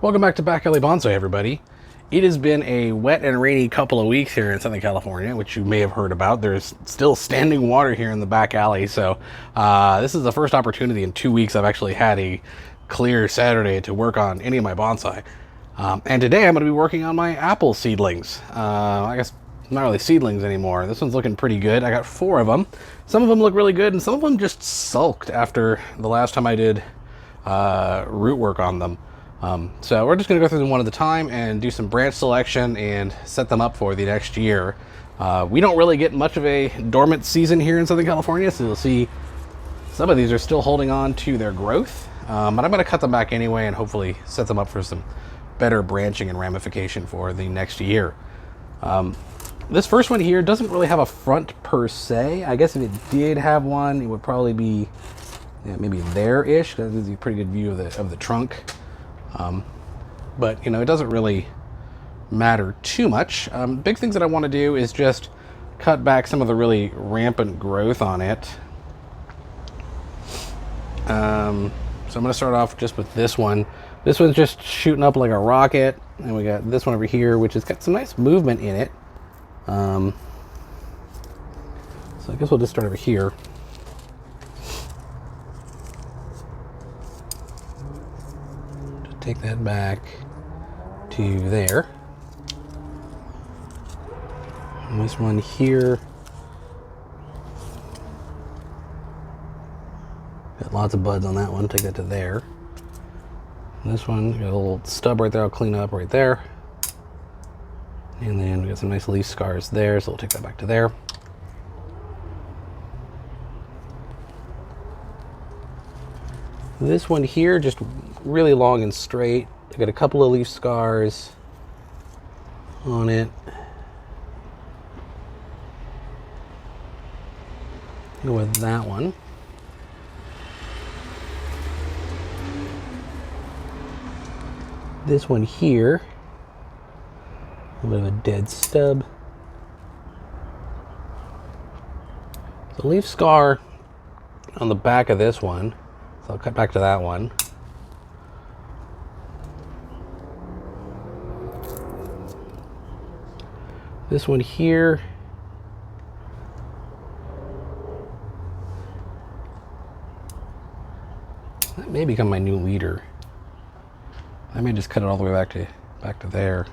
Welcome back to Back Alley Bonsai, everybody. It has been a wet and rainy couple of weeks here in Southern California, which you may have heard about. There's still standing water here in the back alley, so this is the first opportunity in 2 weeks I've actually had a clear Saturday to work on any of my bonsai. And today I'm going to be working on my apple seedlings. I guess not really seedlings anymore. This one's looking pretty good. I got 4 of them. Some of them look really good, and some of them just sulked after the last time I did root work on them. So we're just going to go through them one at a time and do some branch selection and set them up for the next year. We don't really get much of a dormant season here in Southern California, so you'll see some of these are still holding on to their growth. But I'm going to cut them back anyway and hopefully set them up for some better branching and ramification for the next year. This first one here doesn't really have a front per se. I guess if it did have one, it would probably be maybe there-ish, because it gives you a pretty good view of the trunk. But, you know, it doesn't really matter too much. Big things that I want to do is just cut back some of the really rampant growth on it. So I'm going to start off just with this one. This one's just shooting up like a rocket. And we got this one over here, which has got some nice movement in it. So I guess we'll just start over here. Take that back to there. And this one here, got lots of buds on that one. Take that to there. And this one, got a little stub right there. I'll clean up right there. And then we got some nice leaf scars there, so we'll take that back to there. This one here, just really long and straight. I got a couple of leaf scars on it. Go with that one. This one here, a little bit of a dead stub. The leaf scar on the back of this one. So I'll cut back to that one. This one here. That may become my new leader. I may just cut it all the way back to there.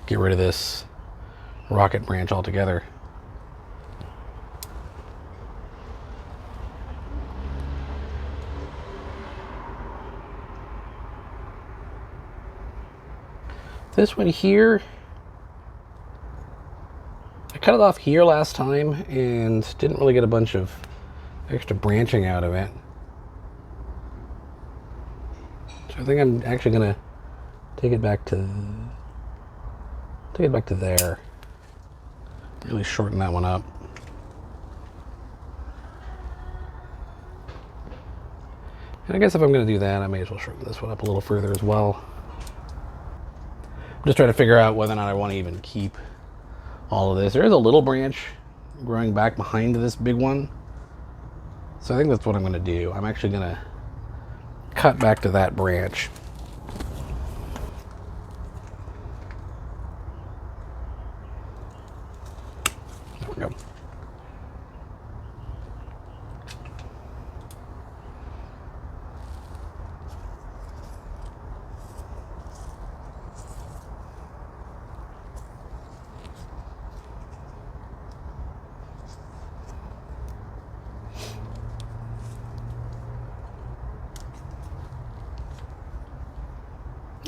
Get rid of this rocket branch altogether. This one here, I cut it off here last time and didn't really get a bunch of extra branching out of it. So I think I'm actually gonna take it back to there. Really shorten that one up. And I guess if I'm gonna do that, I may as well shorten this one up a little further as well. I'm just trying to figure out whether or not I want to even keep all of this. There is a little branch growing back behind this big one. So I think that's what I'm going to do. I'm actually going to cut back to that branch. There we go.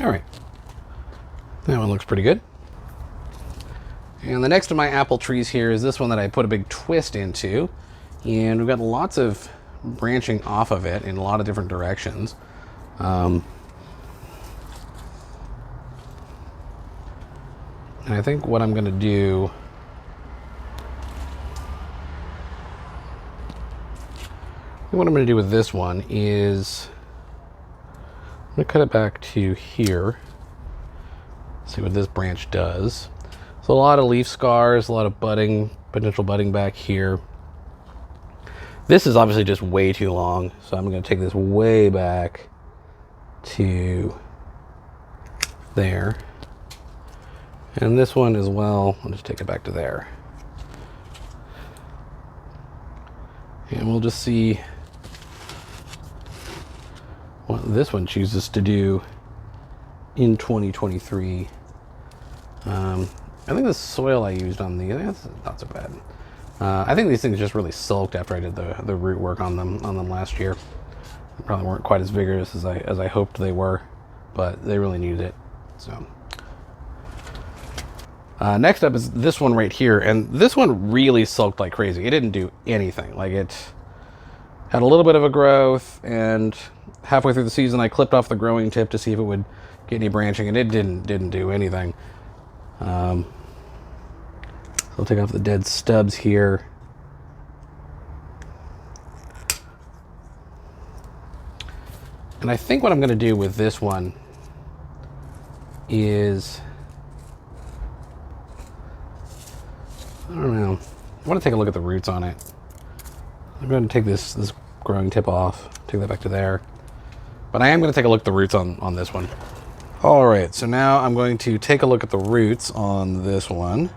All right, that one looks pretty good. And the next of my apple trees here is this one that I put a big twist into, and we've got lots of branching off of it in a lot of different directions. And I think what I'm going to do, with this one is I'm going to cut it back to here, see what this branch does. So a lot of leaf scars, a lot of budding, potential budding back here. This is obviously just way too long, so I'm going to take this way back to there. And this one as well, I'll just take it back to there. And we'll just see what this one chooses to do in 2023. I think the soil I used on these, that's not so bad. I think these things just really sulked after I did the root work on them last year. They probably weren't quite as vigorous as I hoped they were, but they really needed it. So next up is this one right here, and this one really sulked like crazy. It didn't do anything. Like, it had a little bit of a growth, and halfway through the season I clipped off the growing tip to see if it would get any branching, and it didn't do anything. So I'll take off the dead stubs here. And I think what I'm going to do with this one is, I don't know, I want to take a look at the roots on it. I'm going to take this growing tip off, take that back to there. But I am going to take a look at the roots on this one. All right, so now I'm going to take a look at the roots on this one.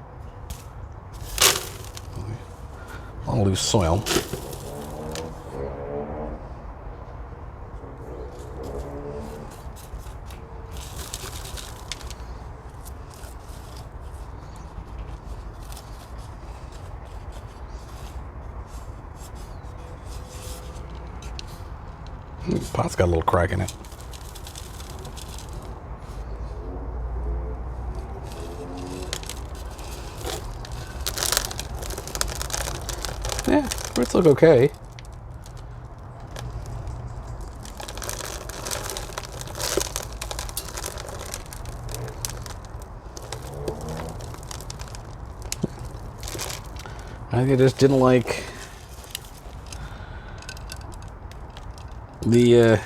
All loose soil. Pot's got a little crack in it. Yeah, roots look okay. I think I just didn't like I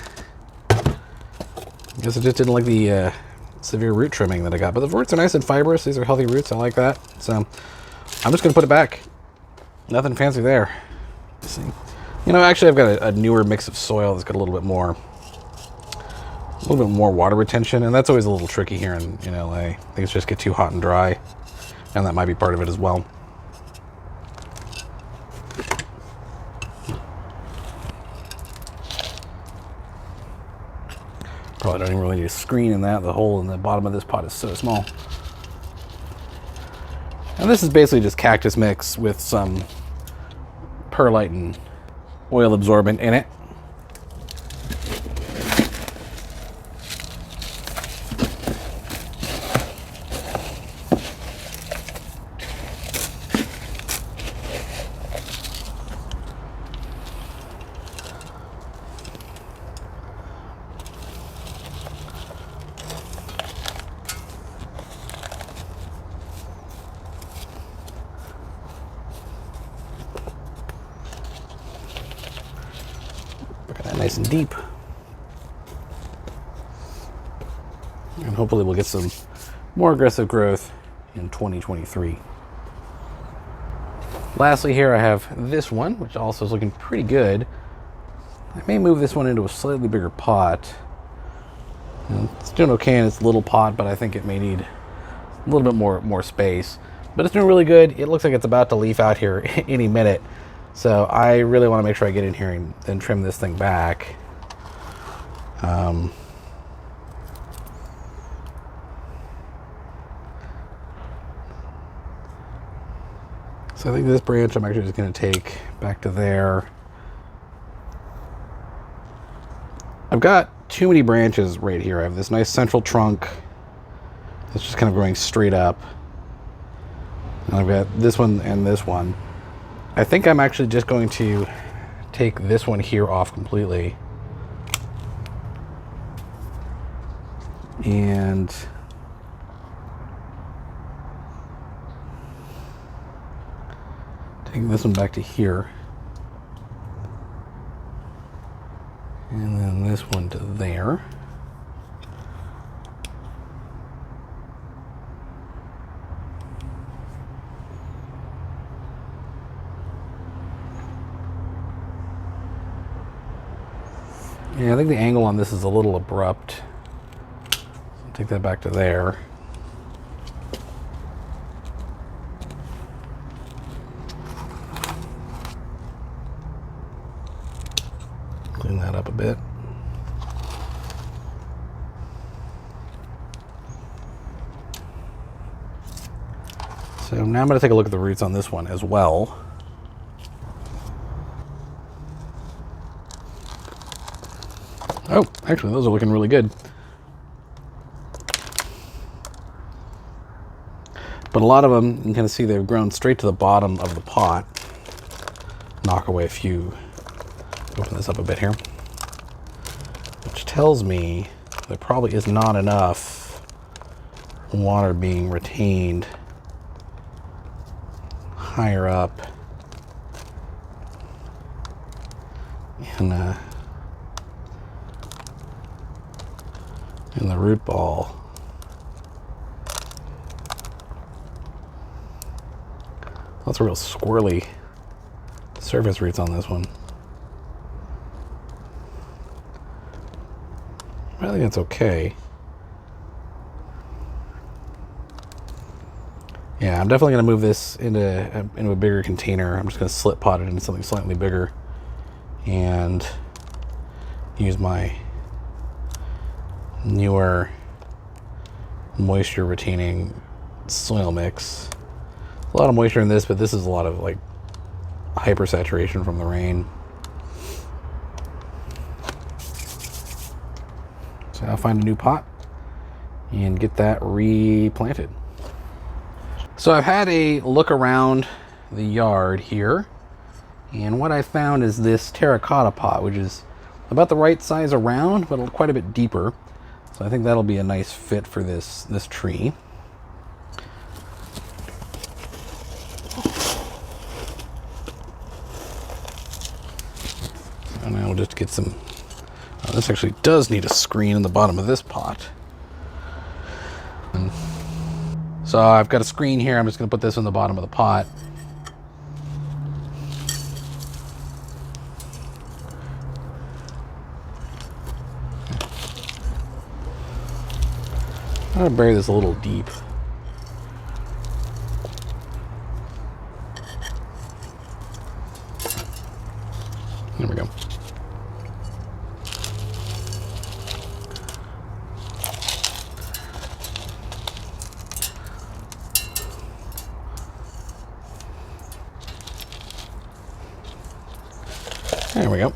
guess I just didn't like the severe root trimming that I got. But the roots are nice and fibrous. These are healthy roots. I like that. So I'm just going to put it back. Nothing fancy there. Let's see. You know, actually I've got a newer mix of soil that's got a little bit more water retention. And that's always a little tricky here in LA. Things just get too hot and dry. And that might be part of it as well. Probably don't even really need a screen in that. The hole in the bottom of this pot is so small. And this is basically just cactus mix with some perlite and oil absorbent in it. Nice and deep. And hopefully we'll get some more aggressive growth in 2023. Lastly here I have this one, which also is looking pretty good. I may move this one into a slightly bigger pot. It's doing okay in its little pot, but I think it may need a little bit more space. But it's doing really good. It looks like it's about to leaf out here any minute. So I really want to make sure I get in here and then trim this thing back. So I think this branch I'm actually just going to take back to there. I've got too many branches right here. I have this nice central trunk that's just kind of going straight up. And I've got this one and this one. I think I'm actually just going to take this one here off completely. And take this one back to here. And then this one to there. Yeah, I think the angle on this is a little abrupt. I'll take that back to there. Clean that up a bit. So now I'm going to take a look at the roots on this one as well. Oh, actually, those are looking really good. But a lot of them, you can kind of see they've grown straight to the bottom of the pot. Knock away a few. Open this up a bit here. Which tells me there probably is not enough water being retained higher up in the root ball. That's a real squirrely surface roots on this one. I think it's okay. Yeah, I'm definitely going to move this into a bigger container. I'm just going to slip pot it into something slightly bigger and use my newer moisture retaining soil mix. A lot of moisture in this, but this is a lot of like hypersaturation from the rain. So I'll find a new pot and get that replanted. So I've had a look around the yard here, and what I found is this terracotta pot, which is about the right size around, but quite a bit deeper. So I think that'll be a nice fit for this tree. And now we'll just get some. This actually does need a screen in the bottom of this pot. So I've got a screen here. I'm just going to put this in the bottom of the pot. I'm going to bury this a little deep. There we go. There we go.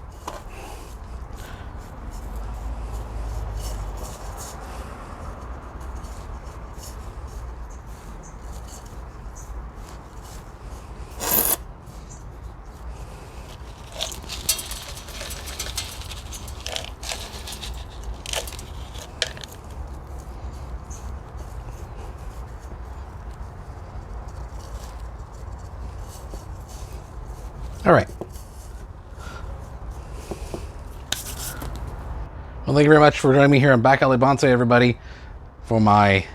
All right. Well, thank you very much for joining me here on Back Alley Bonsai, everybody, for my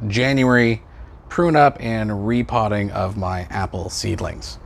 January prune up and repotting of my apple seedlings.